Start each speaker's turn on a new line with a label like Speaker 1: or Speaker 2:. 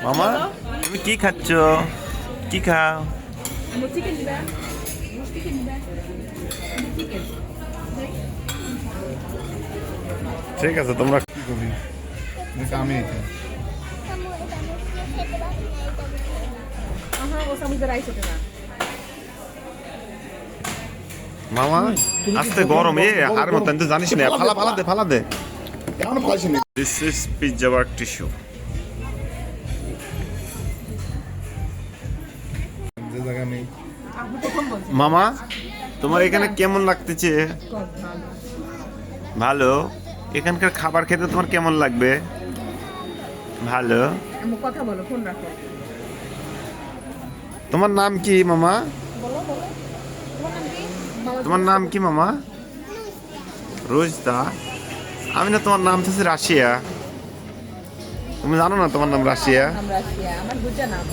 Speaker 1: মামা তুমি কি খাচ্ছ? কি খাও?
Speaker 2: চিকেন দিবা চিকেন দিবা চিকেন
Speaker 1: ঠিক আছে তোমরা
Speaker 3: কি করবি আমি
Speaker 2: ও সামুদ্রে রাইস হতে না
Speaker 1: মামা আস্তে গরম আর মতন তো জানিস না ফালা দে
Speaker 3: কেমন পাইছি না
Speaker 1: this is pizza work tissue
Speaker 3: যে জায়গা নেই
Speaker 2: আপনি প্রথম বলছেন
Speaker 1: মামা তোমার এখানে কেমন লাগতেছে? ভালো। এখানকার খাবার খেতে তোমার কেমন লাগবে? ভালো।
Speaker 2: আমি কথা বলো ফোন রাখো
Speaker 1: তোমার নাম কি মামা?
Speaker 2: বলো বলো
Speaker 1: তোমার নাম কি মামা? রোজদা। আমি না তোমার নাম হচ্ছে রাশিয়া। তুমি জানো না তোমার নাম রাশিয়া?
Speaker 2: আমরা রাশিয়া আমার বুঝা নাম